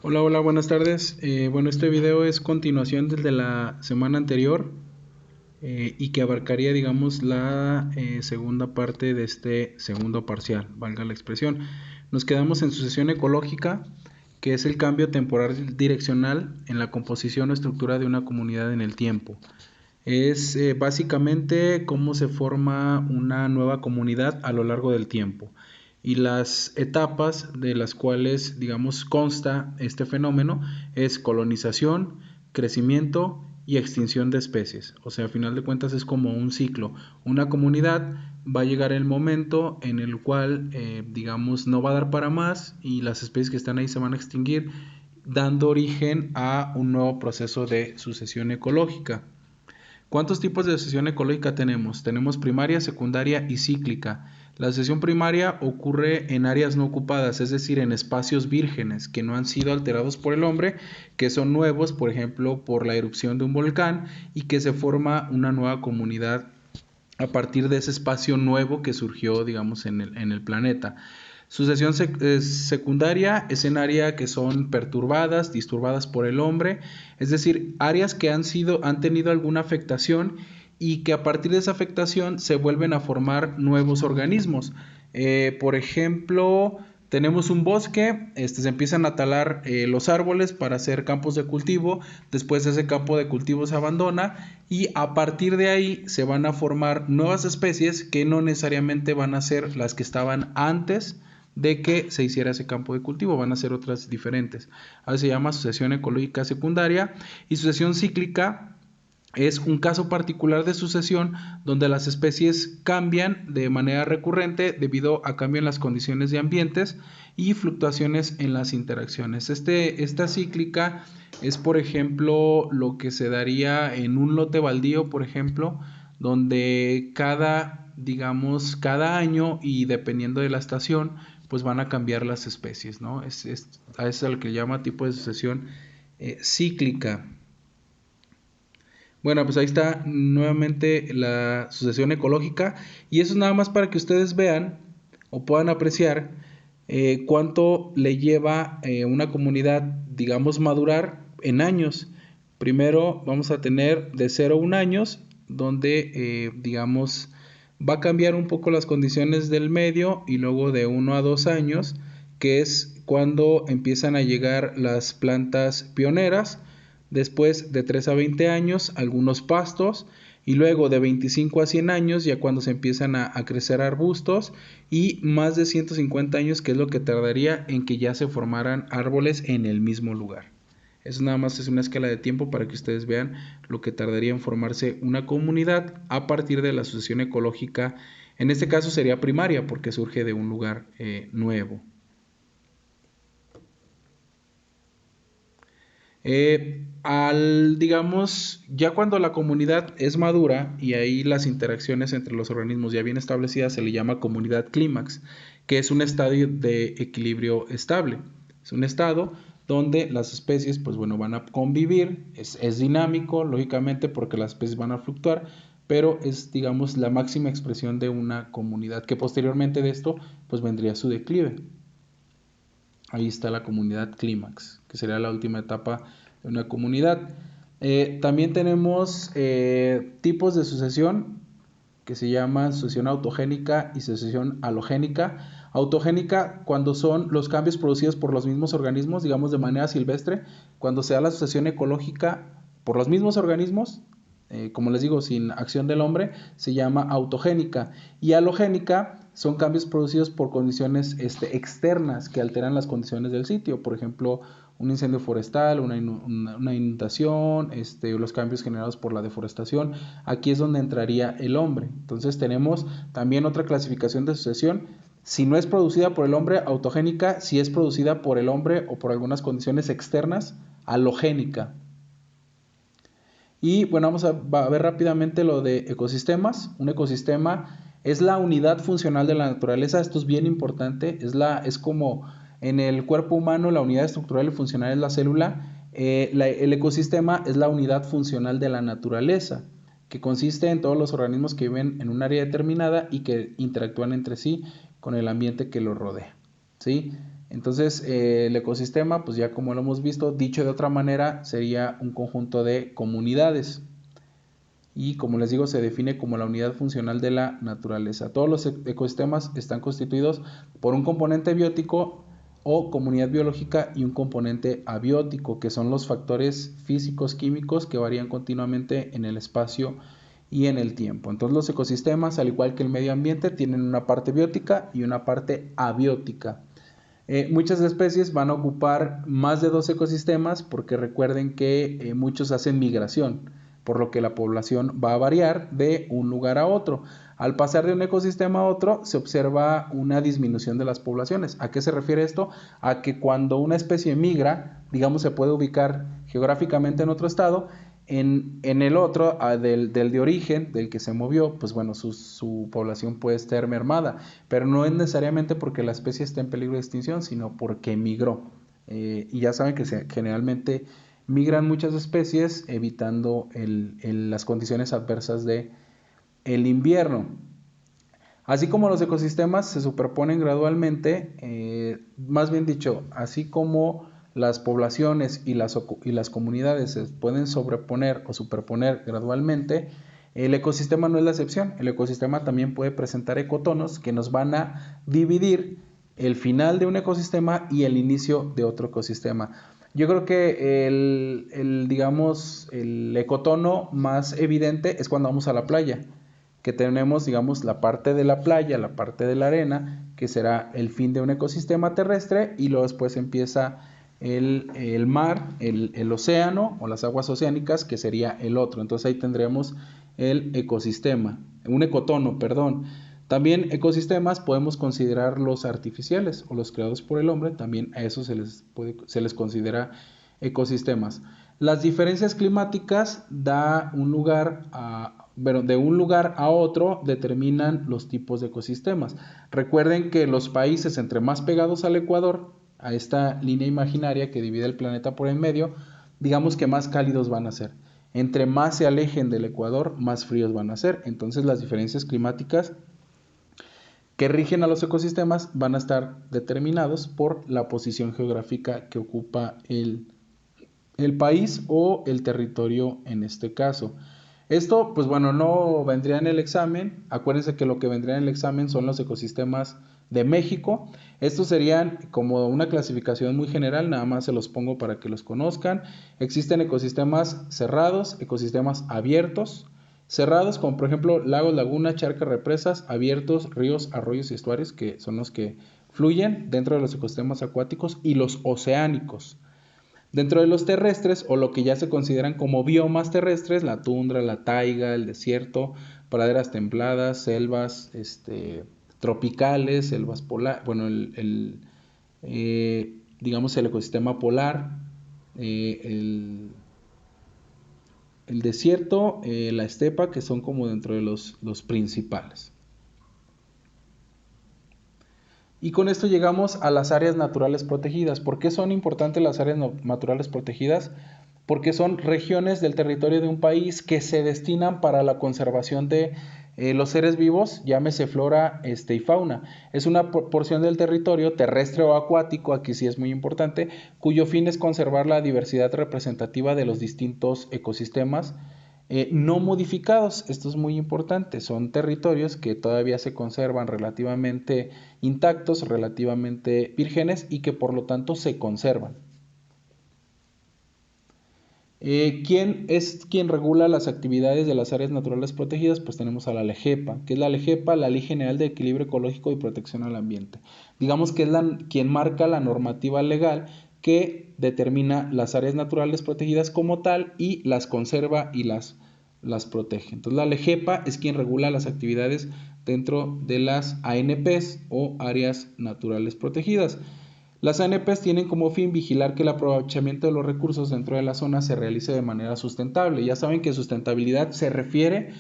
Hola, hola, buenas tardes. Bueno, este video es continuación del de la semana anterior y que abarcaría, digamos, la segunda parte de este segundo parcial, valga la expresión. Nos quedamos en sucesión ecológica, que es el cambio temporal direccional en la composición o estructura de una comunidad en el tiempo. Es básicamente cómo se forma una nueva comunidad a lo largo del tiempo y las etapas de las cuales, digamos, consta este fenómeno es colonización, crecimiento y extinción de especies. O sea, a final de cuentas es como un ciclo. Una comunidad va a llegar el momento en el cual, digamos, no va a dar para más y las especies que están ahí se van a extinguir, dando origen a un nuevo proceso de sucesión ecológica. ¿Cuántos tipos de sucesión ecológica tenemos? Tenemos primaria, secundaria y cíclica. La sucesión primaria ocurre en áreas no ocupadas, es decir, en espacios vírgenes que no han sido alterados por el hombre, que son nuevos, por ejemplo, por la erupción de un volcán y que se forma una nueva comunidad a partir de ese espacio nuevo que surgió, digamos, en el planeta. Sucesión secundaria es en áreas que son perturbadas, disturbadas por el hombre, es decir, áreas que han tenido alguna afectación y que a partir de esa afectación se vuelven a formar nuevos organismos. Por ejemplo, tenemos un bosque, se empiezan a talar los árboles para hacer campos de cultivo, después ese campo de cultivo se abandona y a partir de ahí se van a formar nuevas especies que no necesariamente van a ser las que estaban antes de que se hiciera ese campo de cultivo, van a ser otras diferentes. Ahora se llama sucesión ecológica secundaria y sucesión cíclica es un caso particular de sucesión donde las especies cambian de manera recurrente debido a cambio en las condiciones de ambientes y fluctuaciones en las interacciones. Esta cíclica es, por ejemplo, lo que se daría en un lote baldío, por ejemplo, donde digamos, cada año y dependiendo de la estación, pues van a cambiar las especies, ¿no? A eso es lo que llama tipo de sucesión cíclica. Bueno, pues ahí está nuevamente la sucesión ecológica y eso es nada más para que ustedes vean o puedan apreciar cuánto le lleva una comunidad, digamos, madurar en años. Primero vamos a tener de 0 a 1 años, donde, digamos, va a cambiar un poco las condiciones del medio y luego de 1 a 2 años, que es cuando empiezan a llegar las plantas pioneras. Después de 3 a 20 años, algunos pastos, y luego de 25 a 100 años, ya cuando se empiezan a crecer arbustos, y más de 150 años, que es lo que tardaría en que ya se formaran árboles en el mismo lugar. Eso nada más es una escala de tiempo para que ustedes vean lo que tardaría en formarse una comunidad a partir de la sucesión ecológica. En este caso sería primaria porque surge de un lugar nuevo. Digamos, ya cuando la comunidad es madura y ahí las interacciones entre los organismos ya bien establecidas, se le llama comunidad clímax, que es un estadio de equilibrio estable. Es un estado donde las especies, pues bueno, van a convivir, es dinámico, lógicamente, porque las especies van a fluctuar, pero es, digamos, la máxima expresión de una comunidad, que posteriormente de esto, pues vendría su declive. Ahí está la comunidad clímax, que sería la última etapa de una comunidad. También tenemos tipos de sucesión que se llaman sucesión autogénica y sucesión halogénica. Autogénica cuando son los cambios producidos por los mismos organismos, digamos de manera silvestre, cuando se da la sucesión ecológica por los mismos organismos, como les digo, sin acción del hombre, se llama autogénica. Y halogénica son cambios producidos por condiciones externas que alteran las condiciones del sitio, por ejemplo, un incendio forestal, una inundación, los cambios generados por la deforestación. Aquí es donde entraría el hombre. Entonces tenemos también otra clasificación de sucesión. Si no es producida por el hombre, autogénica; si es producida por el hombre o por algunas condiciones externas, halogénica. Y bueno, vamos a ver rápidamente lo de ecosistemas. Un ecosistema es la unidad funcional de la naturaleza. Esto es bien importante. Es como en el cuerpo humano la unidad estructural y funcional es la célula. El ecosistema es la unidad funcional de la naturaleza, que consiste en todos los organismos que viven en un área determinada y que interactúan entre sí con el ambiente que los rodea, ¿sí? Entonces, el ecosistema, pues ya como lo hemos visto, dicho de otra manera, sería un conjunto de comunidades. Y como les digo, se define como la unidad funcional de la naturaleza. Todos los ecosistemas están constituidos por un componente biótico o comunidad biológica y un componente abiótico, que son los factores físicos químicos que varían continuamente en el espacio y en el tiempo. Entonces los ecosistemas, al igual que el medio ambiente, tienen una parte biótica y una parte abiótica. Muchas especies van a ocupar más de dos ecosistemas porque recuerden que muchos hacen migración, por lo que la población va a variar de un lugar a otro. Al pasar de un ecosistema a otro, se observa una disminución de las poblaciones. ¿A qué se refiere esto? A que cuando una especie migra, digamos, se puede ubicar geográficamente en otro estado, en el otro, del de origen, del que se movió, pues bueno, su población puede estar mermada, pero no es necesariamente porque la especie esté en peligro de extinción, sino porque migró. Y ya saben que generalmente migran muchas especies evitando las condiciones adversas del invierno. Así como los ecosistemas se superponen gradualmente, más bien dicho, así como las poblaciones y las comunidades se pueden sobreponer o superponer gradualmente, el ecosistema no es la excepción. El ecosistema también puede presentar ecotonos que nos van a dividir el final de un ecosistema y el inicio de otro ecosistema. Yo creo que digamos, el ecotono más evidente es cuando vamos a la playa, que tenemos, digamos, la parte de la playa, la parte de la arena, que será el fin de un ecosistema terrestre, y luego después empieza el mar, el océano o las aguas oceánicas, que sería el otro. Entonces ahí tendremos el ecosistema, un ecotono, perdón. También ecosistemas podemos considerar los artificiales o los creados por el hombre, también a eso se les considera ecosistemas. Las diferencias climáticas da un lugar de un lugar a otro determinan los tipos de ecosistemas. Recuerden que los países entre más pegados al ecuador, a esta línea imaginaria que divide el planeta por en medio, digamos que más cálidos van a ser. Entre más se alejen del ecuador, más fríos van a ser. Entonces las diferencias climáticas que rigen a los ecosistemas van a estar determinados por la posición geográfica que ocupa el país o el territorio en este caso. Esto, pues bueno, no vendría en el examen. Acuérdense que lo que vendría en el examen son los ecosistemas de México. Estos serían como una clasificación muy general, nada más se los pongo para que los conozcan. Existen ecosistemas cerrados, ecosistemas abiertos. Cerrados, como por ejemplo lagos, lagunas, charcas, represas; abiertos, ríos, arroyos y estuarios, que son los que fluyen dentro de los ecosistemas acuáticos; y los oceánicos. Dentro de los terrestres, o lo que ya se consideran como biomas terrestres, la tundra, la taiga, el desierto, praderas templadas, selvas tropicales, selvas polares, bueno, digamos el ecosistema polar, el desierto, la estepa, que son como dentro de los principales. Y con esto llegamos a las áreas naturales protegidas. ¿Por qué son importantes las áreas naturales protegidas? Porque son regiones del territorio de un país que se destinan para la conservación de los seres vivos, llámese flora y fauna. Es una porción del territorio terrestre o acuático, aquí sí es muy importante, cuyo fin es conservar la diversidad representativa de los distintos ecosistemas no modificados. Esto es muy importante, son territorios que todavía se conservan relativamente intactos, relativamente vírgenes, y que por lo tanto se conservan. ¿Quién es quien regula las actividades de las áreas naturales protegidas? Pues tenemos a la LEGEPA. ¿Qué es la LEGEPA? La Ley General de Equilibrio Ecológico y Protección al Ambiente. Digamos que es quien marca la normativa legal que determina las áreas naturales protegidas como tal y las conserva y las protege. Entonces la LEGEPA es quien regula las actividades dentro de las ANPs o áreas naturales protegidas. Las ANPs tienen como fin vigilar que el aprovechamiento de los recursos dentro de la zona se realice de manera sustentable. Ya saben que sustentabilidad se refiere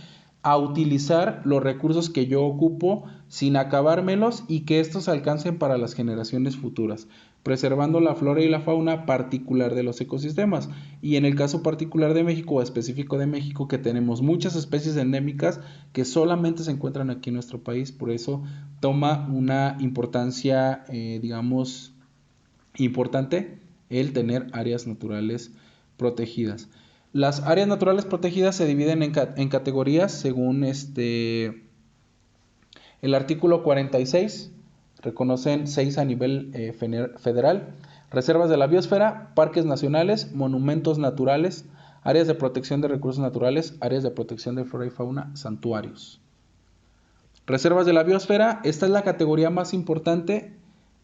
a utilizar los recursos que yo ocupo sin acabármelos y que estos alcancen para las generaciones futuras, preservando la flora y la fauna particular de los ecosistemas. Y en el caso particular de México, o específico de México, que tenemos muchas especies endémicas que solamente se encuentran aquí en nuestro país, por eso toma una importancia, digamos, Importante el tener áreas naturales protegidas. Las áreas naturales protegidas se dividen en categorías según el artículo 46. Reconocen 6 a nivel federal: reservas de la biosfera, parques nacionales, monumentos naturales, áreas de protección de recursos naturales, áreas de protección de flora y fauna, santuarios. Reservas de la biosfera, esta es la categoría más importante,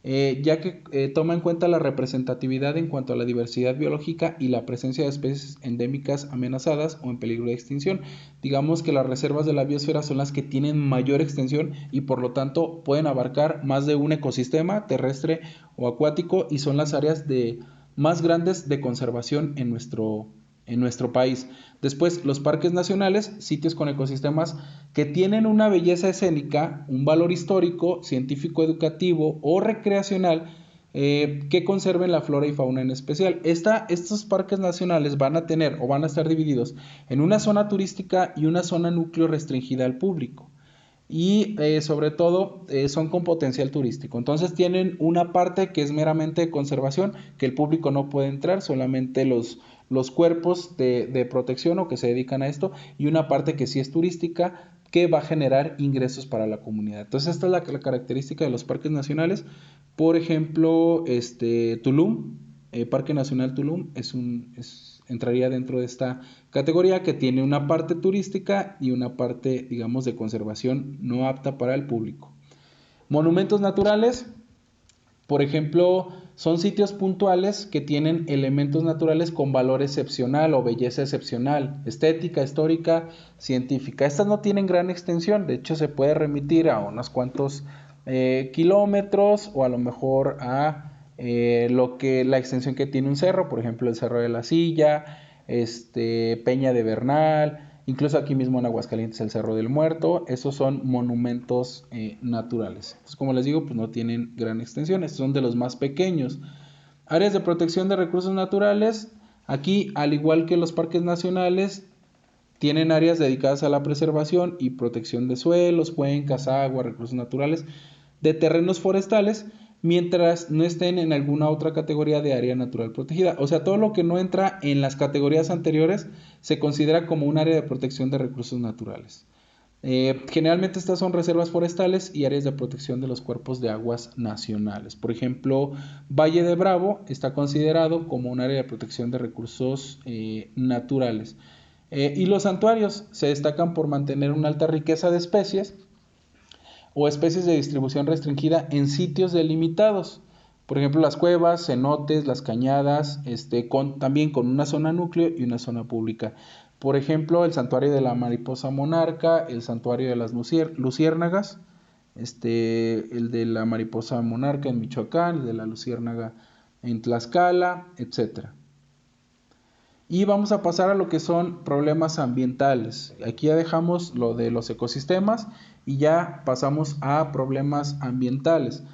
ya que toma en cuenta la representatividad en cuanto a la diversidad biológica y la presencia de especies endémicas amenazadas o en peligro de extinción. Digamos que las reservas de la biosfera son las que tienen mayor extensión y por lo tanto pueden abarcar más de un ecosistema terrestre o acuático, y son las áreas más grandes de conservación en nuestro país. Después, los parques nacionales, sitios con ecosistemas que tienen una belleza escénica, un valor histórico, científico, educativo o recreacional, que conserven la flora y fauna en especial. Estos parques nacionales van a tener o van a estar divididos en una zona turística y una zona núcleo restringida al público. Y sobre todo son con potencial turístico. Entonces tienen una parte que es meramente de conservación, que el público no puede entrar, solamente los cuerpos de protección o que se dedican a esto, y una parte que sí es turística, que va a generar ingresos para la comunidad. Entonces esta es la característica de los parques nacionales. Por ejemplo, Tulum, Parque Nacional Tulum entraría dentro de esta categoría, que tiene una parte turística y una parte, digamos, de conservación no apta para el público. Monumentos naturales, por ejemplo, son sitios puntuales que tienen elementos naturales con valor excepcional o belleza excepcional, estética, histórica, científica. Estas no tienen gran extensión, de hecho se puede remitir a unos cuantos kilómetros, o a lo mejor a la extensión que tiene un cerro, por ejemplo el Cerro de la Silla, Peña de Bernal, incluso aquí mismo en Aguascalientes el Cerro del Muerto. Esos son monumentos naturales. Entonces, como les digo, pues no tienen gran extensión, estos son de los más pequeños. Áreas de protección de recursos naturales, aquí al igual que los parques nacionales, tienen áreas dedicadas a la preservación y protección de suelos, cuencas, agua, recursos naturales, de terrenos forestales, mientras no estén en alguna otra categoría de área natural protegida. O sea, todo lo que no entra en las categorías anteriores se considera como un área de protección de recursos naturales. Generalmente estas son reservas forestales y áreas de protección de los cuerpos de aguas nacionales. Por ejemplo, Valle de Bravo está considerado como un área de protección de recursos naturales. Y los santuarios se destacan por mantener una alta riqueza de especies o especies de distribución restringida en sitios delimitados. Por ejemplo, las cuevas, cenotes, las cañadas, también con una zona núcleo y una zona pública. Por ejemplo, el santuario de la mariposa monarca, el santuario de las luciérnagas, el de la mariposa monarca en Michoacán, el de la luciérnaga en Tlaxcala, etc. Y vamos a pasar a lo que son problemas ambientales. Aquí ya dejamos lo de los ecosistemas y ya pasamos a problemas ambientales.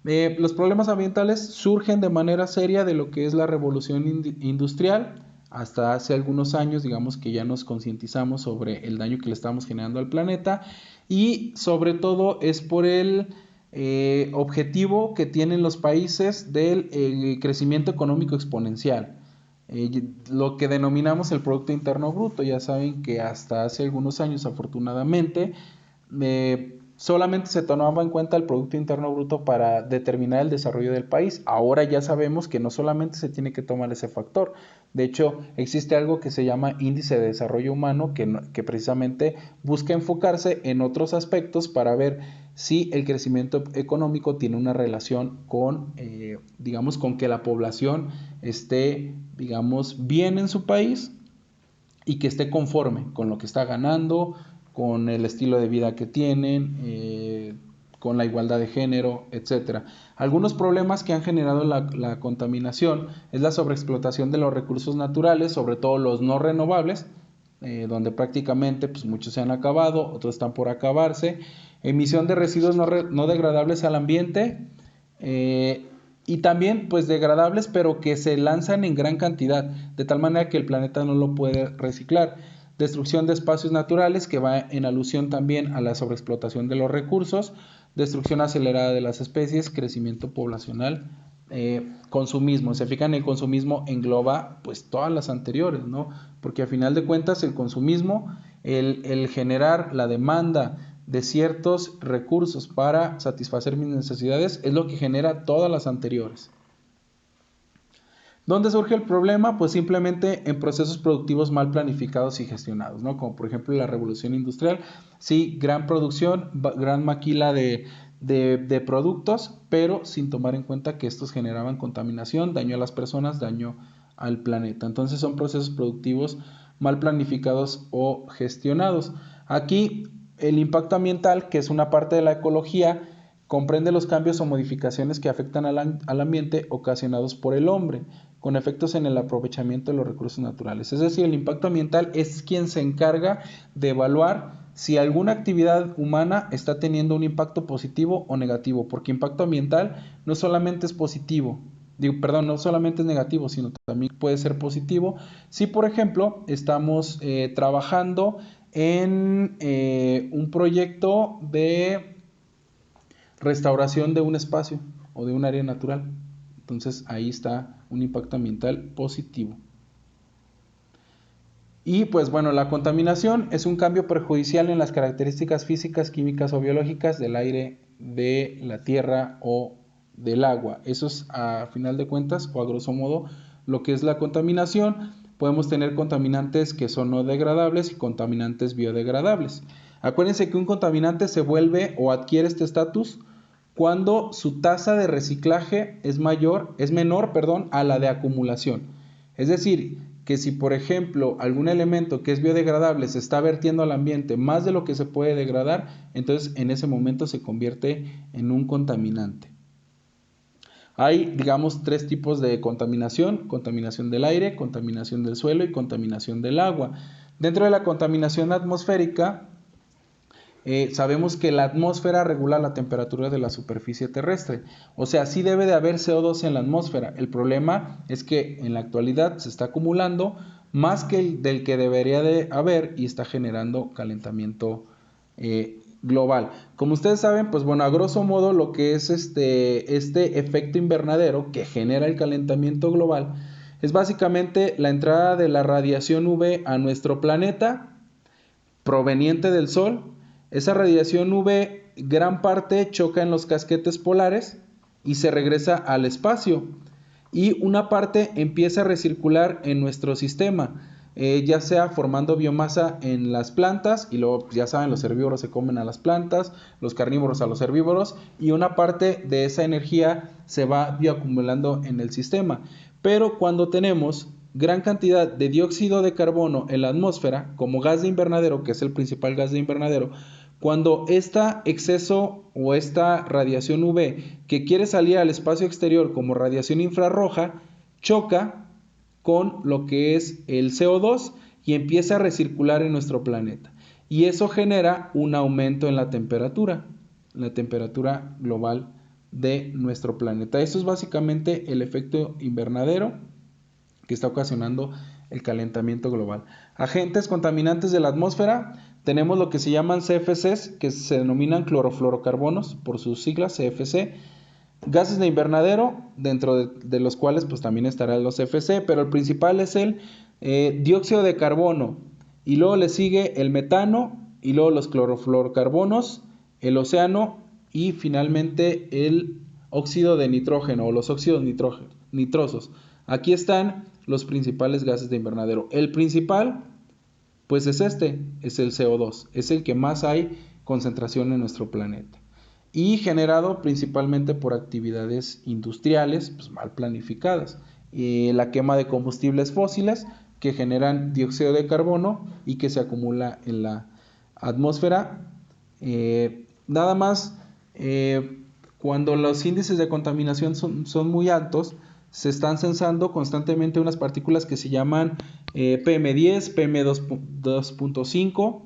Los problemas ambientales surgen de manera seria de lo que es la revolución industrial. Hasta hace algunos años, digamos que ya nos concientizamos sobre el daño que le estamos generando al planeta, y sobre todo es por el objetivo que tienen los países del crecimiento económico exponencial. Lo que denominamos el Producto Interno Bruto. Ya saben que hasta hace algunos años, afortunadamente, solamente se tomaba en cuenta el Producto Interno Bruto para determinar el desarrollo del país. Ahora ya sabemos que no solamente se tiene que tomar ese factor. De hecho, existe algo que se llama Índice de Desarrollo Humano, que precisamente busca enfocarse en otros aspectos para ver si el crecimiento económico tiene una relación con, digamos, con que la población esté, digamos, bien en su país y que esté conforme con lo que está ganando, con el estilo de vida que tienen, con la igualdad de género, etc. Algunos problemas que han generado la contaminación es la sobreexplotación de los recursos naturales, sobre todo los no renovables, donde prácticamente pues, muchos se han acabado, otros están por acabarse. Emisión de residuos no degradables al ambiente, y también pues degradables, pero que se lanzan en gran cantidad, de tal manera que el planeta no lo puede reciclar. Destrucción de espacios naturales, que va en alusión también a la sobreexplotación de los recursos. Destrucción acelerada de las especies, crecimiento poblacional, consumismo. Se fijan, el consumismo engloba pues todas las anteriores, ¿no? Porque a final de cuentas el consumismo, el generar la demanda de ciertos recursos para satisfacer mis necesidades es lo que genera todas las anteriores. ¿Dónde surge el problema? Pues simplemente en procesos productivos mal planificados y gestionados, ¿no? Como por ejemplo la revolución industrial, sí, gran producción, gran maquila de productos, pero sin tomar en cuenta que estos generaban contaminación, daño a las personas, daño al planeta. Entonces son procesos productivos mal planificados o gestionados. Aquí el impacto ambiental, que es una parte de la ecología, comprende los cambios o modificaciones que afectan al ambiente ocasionados por el hombre, con efectos en el aprovechamiento de los recursos naturales. Es decir, el impacto ambiental es quien se encarga de evaluar si alguna actividad humana está teniendo un impacto positivo o negativo, porque impacto ambiental no solamente es positivo, no solamente es negativo, sino también puede ser positivo. Si, por ejemplo, estamos trabajando en un proyecto de restauración de un espacio o de un área natural. Entonces ahí está un impacto ambiental positivo. Y pues bueno, la contaminación es un cambio perjudicial en las características físicas, químicas o biológicas del aire, de la tierra o del agua. Eso es a final de cuentas o a grosso modo lo que es la contaminación. Podemos tener contaminantes que son no degradables y contaminantes biodegradables. Acuérdense que un contaminante se vuelve o adquiere este estatus cuando su tasa de reciclaje es menor, a la de acumulación. Es decir, que si por ejemplo algún elemento que es biodegradable se está vertiendo al ambiente más de lo que se puede degradar, entonces en ese momento se convierte en un contaminante. Hay, digamos, tres tipos de contaminación: contaminación del aire, contaminación del suelo y contaminación del agua. Dentro de la contaminación atmosférica, sabemos que la atmósfera regula la temperatura de la superficie terrestre. O sea, sí debe de haber CO2 en la atmósfera. El problema es que en la actualidad se está acumulando más que del que debería de haber y está generando calentamiento global. Como ustedes saben, pues bueno, a grosso modo lo que es este efecto invernadero que genera el calentamiento global es básicamente la entrada de la radiación UV a nuestro planeta proveniente del Sol. Esa radiación UV, gran parte choca en los casquetes polares y se regresa al espacio. Y una parte empieza a recircular en nuestro sistema, ya sea formando biomasa en las plantas, y luego ya saben, los herbívoros se comen a las plantas, los carnívoros a los herbívoros, y una parte de esa energía se va bioacumulando en el sistema. Pero cuando tenemos gran cantidad de dióxido de carbono en la atmósfera, como gas de invernadero, que es el principal gas de invernadero, cuando este exceso o esta radiación UV que quiere salir al espacio exterior como radiación infrarroja, choca con lo que es el CO2 y empieza a recircular en nuestro planeta. Y eso genera un aumento en la temperatura global de nuestro planeta. Eso es básicamente el efecto invernadero que está ocasionando el calentamiento global. Agentes contaminantes de la atmósfera, tenemos lo que se llaman CFCs, que se denominan clorofluorocarbonos, por sus siglas CFC. Gases de invernadero, dentro de los cuales pues también estarán los CFC, pero el principal es el dióxido de carbono, y luego le sigue el metano, y luego los clorofluorocarbonos, el océano, y finalmente el óxido de nitrógeno o los óxidos nitrosos. Aquí están los principales gases de invernadero. El principal, pues es es el CO2, es el que más hay concentración en nuestro planeta. Y generado principalmente por actividades industriales pues, mal planificadas. La quema de combustibles fósiles que generan dióxido de carbono y que se acumula en la atmósfera. Nada más, cuando los índices de contaminación son muy altos, se están censando constantemente unas partículas que se llaman PM10, PM2.5.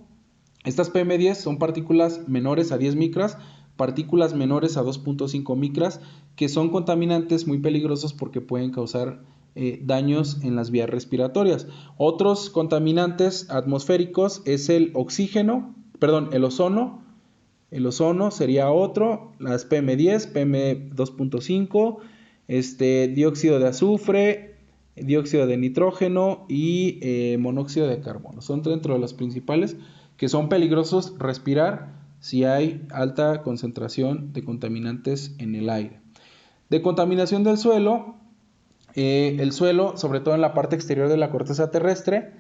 Estas PM10 son partículas menores a 10 micras, partículas menores a 2.5 micras, que son contaminantes muy peligrosos porque pueden causar daños en las vías respiratorias. Otros contaminantes atmosféricos es el ozono. El ozono sería otro, las PM10, PM2.5, dióxido de azufre, dióxido de nitrógeno y monóxido de carbono. Son dentro de los principales que son peligrosos respirar si hay alta concentración de contaminantes en el aire. De contaminación del suelo, el suelo, sobre todo en la parte exterior de la corteza terrestre,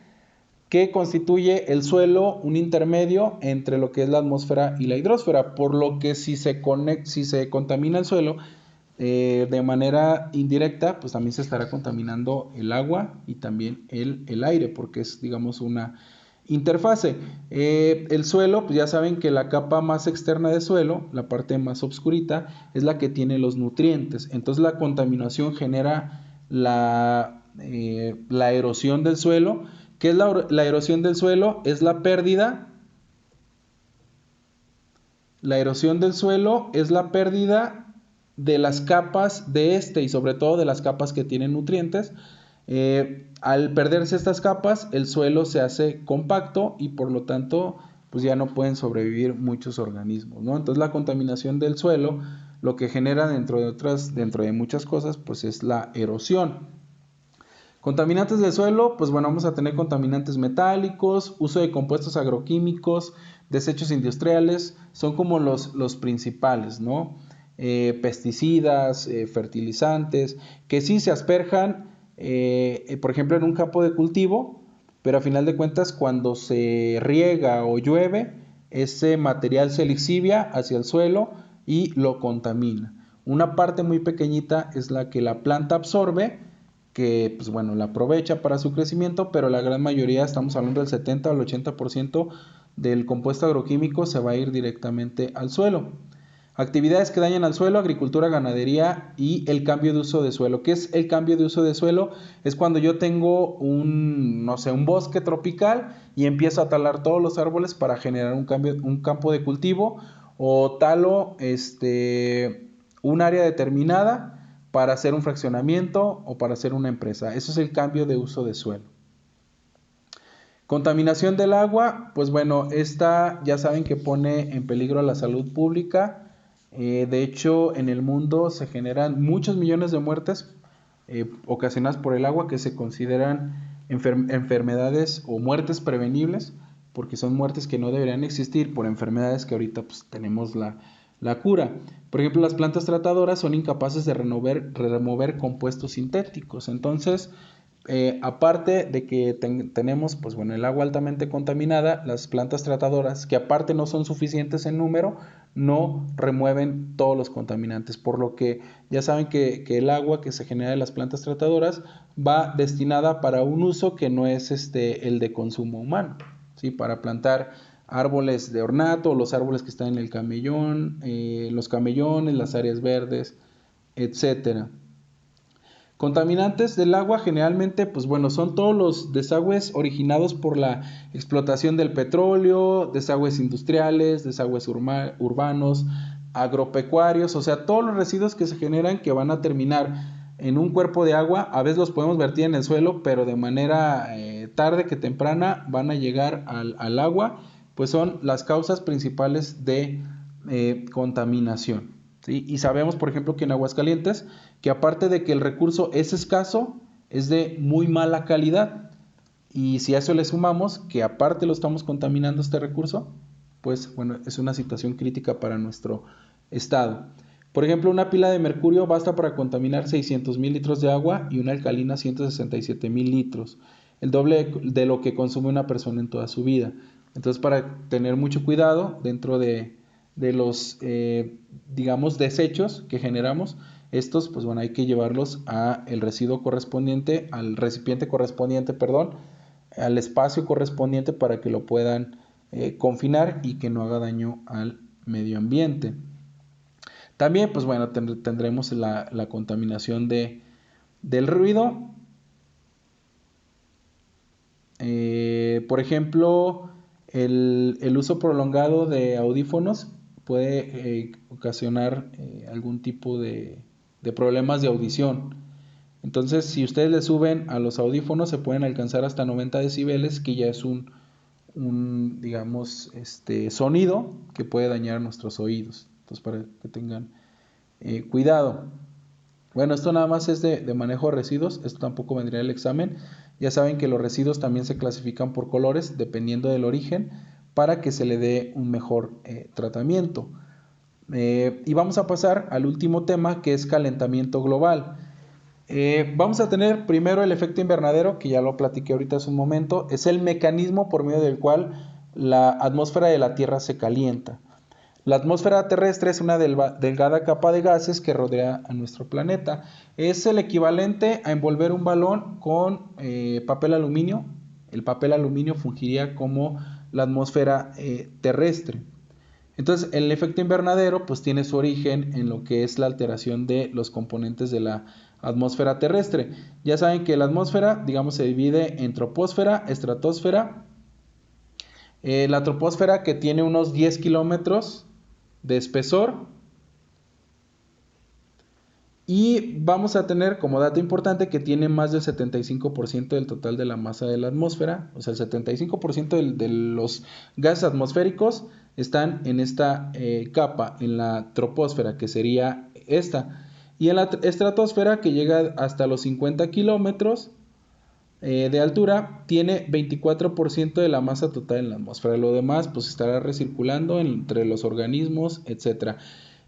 que constituye el suelo un intermedio entre lo que es la atmósfera y la hidrosfera, por lo que si se contamina el suelo de manera indirecta, pues también se estará contaminando el agua y también el aire, porque es, digamos, una interfase. El suelo, pues ya saben que la capa más externa del suelo, la parte más oscurita, es la que tiene los nutrientes. Entonces la contaminación genera la erosión del suelo. ¿Qué es la erosión del suelo? Es la pérdida. La erosión del suelo es la pérdida de las capas de y sobre todo de las capas que tienen nutrientes. Al perderse estas capas, el suelo se hace compacto y por lo tanto pues ya no pueden sobrevivir muchos organismos, ¿no? Entonces la contaminación del suelo lo que genera dentro de muchas cosas pues es la erosión. Contaminantes del suelo, pues bueno, vamos a tener contaminantes metálicos, uso de compuestos agroquímicos, desechos industriales, son como los principales, ¿no? Pesticidas, fertilizantes, que sí se asperjan, por ejemplo, en un campo de cultivo, pero a final de cuentas cuando se riega o llueve, ese material se lixivia hacia el suelo y lo contamina. Una parte muy pequeñita es la que la planta absorbe, que pues bueno, la aprovecha para su crecimiento, pero la gran mayoría, estamos hablando del 70 al 80% del compuesto agroquímico se va a ir directamente al suelo. Actividades que dañan al suelo, agricultura, ganadería y el cambio de uso de suelo. ¿Qué es el cambio de uso de suelo? Es cuando yo tengo un bosque tropical y empiezo a talar todos los árboles para generar un campo de cultivo, o talo un área determinada para hacer un fraccionamiento o para hacer una empresa. Eso es el cambio de uso de suelo. Contaminación del agua, pues bueno, esta ya saben que pone en peligro a la salud pública. De hecho, en el mundo se generan muchos millones de muertes ocasionadas por el agua, que se consideran enfermedades o muertes prevenibles, porque son muertes que no deberían existir por enfermedades que ahorita pues, tenemos la cura. Por ejemplo, las plantas tratadoras son incapaces de remover compuestos sintéticos. Entonces, aparte de que tenemos pues, bueno, el agua altamente contaminada, las plantas tratadoras, que aparte no son suficientes en número, no remueven todos los contaminantes, por lo que ya saben que el agua que se genera de las plantas tratadoras va destinada para un uso que no es el de consumo humano, ¿sí? Para plantar árboles de ornato, los árboles que están en el camellón, los camellones, las áreas verdes, etcétera. Contaminantes del agua generalmente, pues bueno, son todos los desagües originados por la explotación del petróleo, desagües industriales, desagües urbanos, agropecuarios, o sea, todos los residuos que se generan que van a terminar en un cuerpo de agua, a veces los podemos vertir en el suelo, pero de manera tarde que temprana van a llegar al agua, pues son las causas principales de contaminación. ¿Sí? Y sabemos, por ejemplo, que en Aguascalientes, que aparte de que el recurso es escaso, es de muy mala calidad. Y si a eso le sumamos que aparte lo estamos contaminando este recurso, pues bueno, es una situación crítica para nuestro estado. Por ejemplo, una pila de mercurio basta para contaminar 600,000 litros de agua y una alcalina 167,000 litros, el doble de lo que consume una persona en toda su vida. Entonces, para tener mucho cuidado dentro de los, digamos, desechos que generamos, estos, pues bueno, hay que llevarlos al residuo correspondiente, al recipiente correspondiente, perdón, al espacio correspondiente para que lo puedan confinar y que no haga daño al medio ambiente. También, pues bueno, tendremos la contaminación del ruido. Por ejemplo, el uso prolongado de audífonos puede ocasionar algún tipo de problemas de audición. Entonces, si ustedes le suben a los audífonos, se pueden alcanzar hasta 90 decibeles, que ya es un digamos, sonido que puede dañar nuestros oídos. Entonces, para que tengan cuidado. Bueno, esto nada más es de manejo de residuos, esto tampoco vendría en el examen. Ya saben que los residuos también se clasifican por colores dependiendo del origen para que se le dé un mejor tratamiento. Y vamos a pasar al último tema, que es calentamiento global. Vamos a tener primero el efecto invernadero, que ya lo platiqué ahorita hace un momento. Es el mecanismo por medio del cual la atmósfera de la Tierra se calienta. La atmósfera terrestre es una delgada capa de gases que rodea a nuestro planeta. Es el equivalente a envolver un balón con papel aluminio. El papel aluminio fungiría como la atmósfera terrestre. Entonces, el efecto invernadero pues tiene su origen en lo que es la alteración de los componentes de la atmósfera terrestre. Ya saben que la atmósfera, digamos, se divide en troposfera, estratosfera. La troposfera, que tiene unos 10 kilómetros de espesor. Y vamos a tener como dato importante que tiene más del 75% del total de la masa de la atmósfera. O sea, el 75% de los gases atmosféricos están en esta capa, en la troposfera, que sería esta. Y en la estratosfera, que llega hasta los 50 kilómetros de altura, tiene 24% de la masa total en la atmósfera. Lo demás pues estará recirculando entre los organismos, etcétera.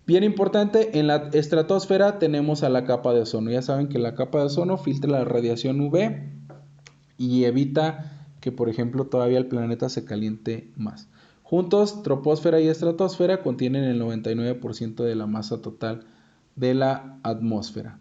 Bien importante, en la estratosfera tenemos a la capa de ozono. Ya saben que la capa de ozono filtra la radiación UV y evita que, por ejemplo, todavía el planeta se caliente más. Juntos, troposfera y estratosfera contienen el 99% de la masa total de la atmósfera.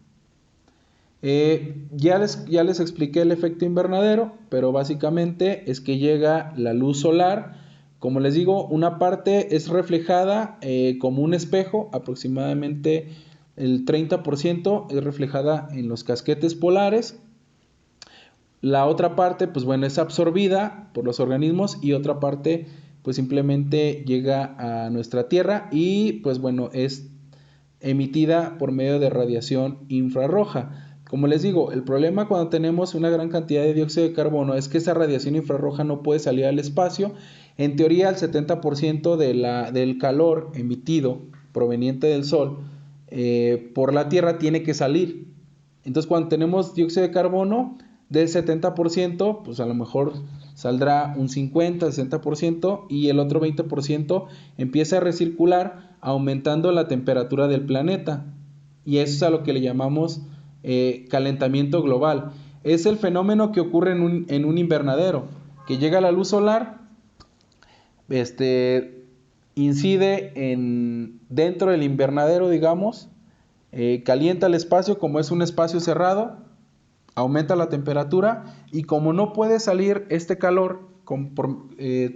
Ya les expliqué el efecto invernadero, pero básicamente es que llega la luz solar. Como les digo, una parte es reflejada como un espejo, aproximadamente el 30% es reflejada en los casquetes polares. La otra parte, pues bueno, es absorbida por los organismos y otra parte, pues simplemente llega a nuestra Tierra y, pues bueno, es emitida por medio de radiación infrarroja. Como les digo, el problema cuando tenemos una gran cantidad de dióxido de carbono es que esa radiación infrarroja no puede salir al espacio. En teoría, el 70% del calor emitido proveniente del Sol por la Tierra tiene que salir. Entonces, cuando tenemos dióxido de carbono del 70%, pues a lo mejor saldrá un 50-60% y el otro 20% empieza a recircular, aumentando la temperatura del planeta. Y eso es a lo que le llamamos calentamiento global. Es el fenómeno que ocurre en un invernadero, que llega la luz solar, incide dentro del invernadero, digamos, calienta el espacio. Como es un espacio cerrado, aumenta la temperatura y como no puede salir este calor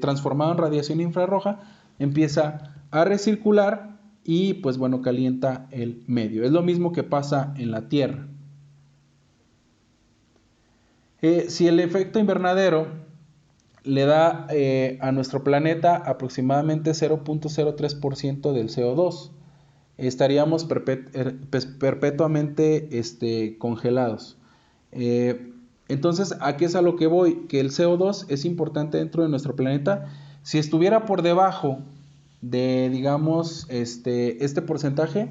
transformado en radiación infrarroja, empieza a recircular y pues bueno, calienta el medio. Es lo mismo que pasa en la Tierra. Si el efecto invernadero le da a nuestro planeta aproximadamente 0.03% del CO2, estaríamos perpetuamente congelados. Entonces, ¿a qué es a lo que voy? Que el CO2 es importante dentro de nuestro planeta. Si estuviera por debajo de, digamos, este porcentaje,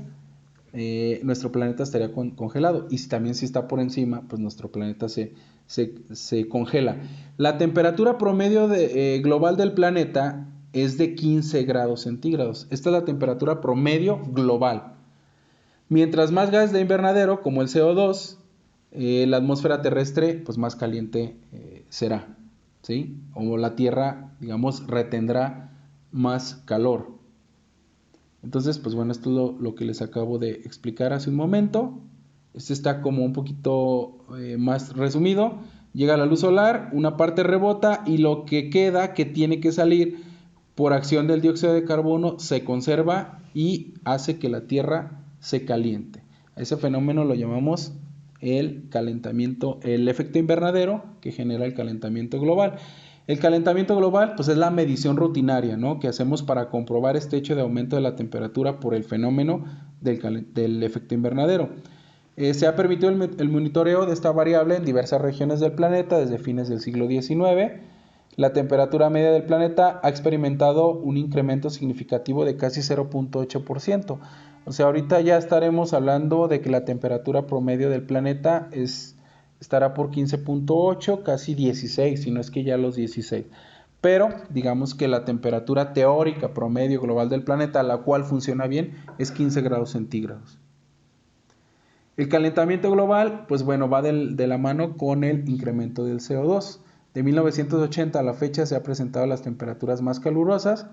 nuestro planeta estaría congelado. Y también si está por encima, pues nuestro planeta se congela. La temperatura promedio global del planeta es de 15 grados centígrados. Esta es la temperatura promedio global. Mientras más gas de invernadero, como el CO2, la atmósfera terrestre, pues más caliente será, ¿sí? O la Tierra, digamos, retendrá más calor. Entonces, pues bueno, esto es lo que les acabo de explicar hace un momento. Este está como un poquito más resumido. Llega la luz solar, una parte rebota y lo que queda, que tiene que salir por acción del dióxido de carbono, se conserva y hace que la Tierra se caliente. A ese fenómeno lo llamamos el calentamiento, el efecto invernadero que genera el calentamiento global. El calentamiento global pues es la medición rutinaria, ¿no?, que hacemos para comprobar este hecho de aumento de la temperatura por el fenómeno del efecto invernadero. Se ha permitido el monitoreo de esta variable en diversas regiones del planeta desde fines del siglo XIX. La temperatura media del planeta ha experimentado un incremento significativo de casi 0.8%. O sea, ahorita ya estaremos hablando de que la temperatura promedio del planeta estará por 15.8, casi 16, si no es que ya los 16. Pero digamos que la temperatura teórica promedio global del planeta, la cual funciona bien, es 15 grados centígrados. El calentamiento global, pues bueno, va de la mano con el incremento del CO2. De 1980 a la fecha se han presentado las temperaturas más calurosas.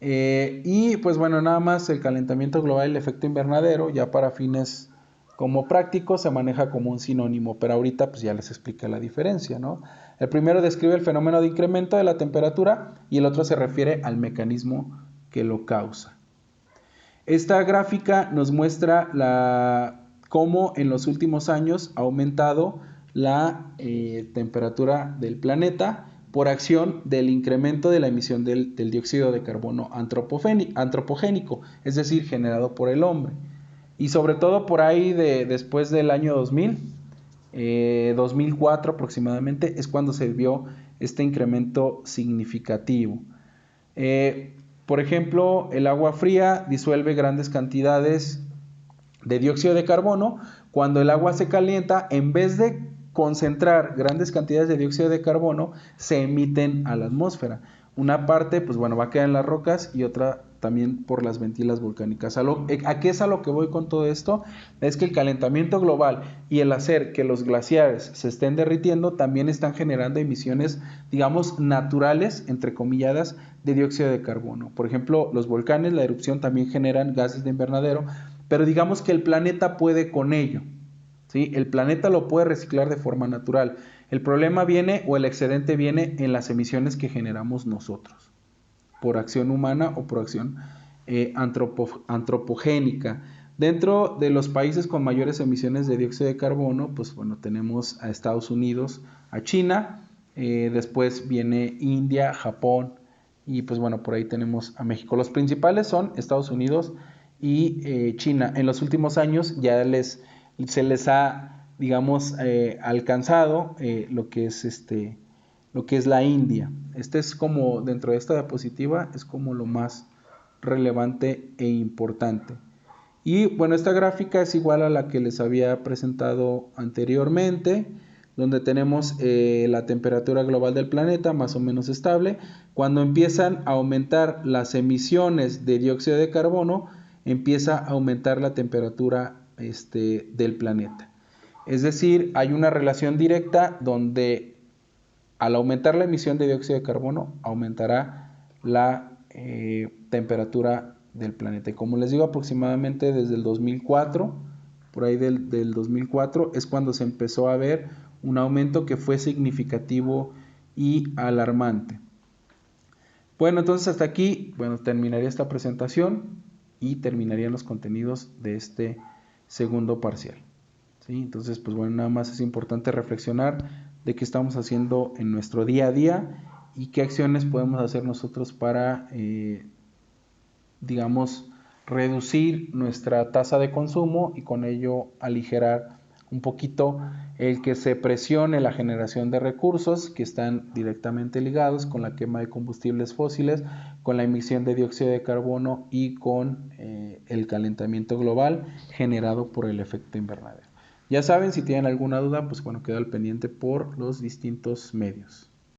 Y pues bueno, nada más el calentamiento global y el efecto invernadero, ya para fines como prácticos, se maneja como un sinónimo, pero ahorita pues ya les expliqué la diferencia, ¿no? El primero describe el fenómeno de incremento de la temperatura y el otro se refiere al mecanismo que lo causa. Esta gráfica nos muestra cómo en los últimos años ha aumentado la temperatura del planeta por acción del incremento de la emisión del dióxido de carbono antropogénico, es decir, generado por el hombre. Y sobre todo por ahí después del año 2004 aproximadamente, es cuando se vio este incremento significativo. Por ejemplo, el agua fría disuelve grandes cantidades de dióxido de carbono. Cuando el agua se calienta, en vez de concentrar grandes cantidades de dióxido de carbono, se emiten a la atmósfera. Una parte, pues bueno, va a quedar en las rocas y otra también por las ventilas volcánicas. ¿A qué es a lo que voy con todo esto? Es que el calentamiento global y el hacer que los glaciares se estén derritiendo también están generando emisiones, digamos, naturales, entre comilladas, de dióxido de carbono. Por ejemplo, los volcanes, la erupción también generan gases de invernadero, pero digamos que el planeta puede con ello, ¿sí? El planeta lo puede reciclar de forma natural. El problema viene o el excedente viene en las emisiones que generamos nosotros, por acción humana o por acción antropogénica. Dentro de los países con mayores emisiones de dióxido de carbono, pues bueno, tenemos a Estados Unidos, a China, después viene India, Japón y pues bueno, por ahí tenemos a México. Los principales son Estados Unidos y China. En los últimos años ya se les ha, digamos, alcanzado lo que es la India. Este es como, dentro de esta diapositiva, es como lo más relevante e importante. Y bueno, esta gráfica es igual a la que les había presentado anteriormente, donde tenemos la temperatura global del planeta más o menos estable. Cuando empiezan a aumentar las emisiones de dióxido de carbono, empieza a aumentar la temperatura del planeta. Es decir, hay una relación directa donde al aumentar la emisión de dióxido de carbono, aumentará la temperatura del planeta. Y como les digo, aproximadamente desde el 2004, por ahí del 2004, es cuando se empezó a ver un aumento que fue significativo y alarmante. Bueno, entonces hasta aquí, bueno, terminaría esta presentación y terminarían los contenidos de este segundo parcial. ¿Sí? Entonces, pues bueno, nada más es importante reflexionar de qué estamos haciendo en nuestro día a día y qué acciones podemos hacer nosotros para, digamos, reducir nuestra tasa de consumo y con ello aligerar un poquito el que se presione la generación de recursos que están directamente ligados con la quema de combustibles fósiles, con la emisión de dióxido de carbono y con el calentamiento global generado por el efecto invernadero. Ya saben, si tienen alguna duda, pues bueno, queda al pendiente por los distintos medios.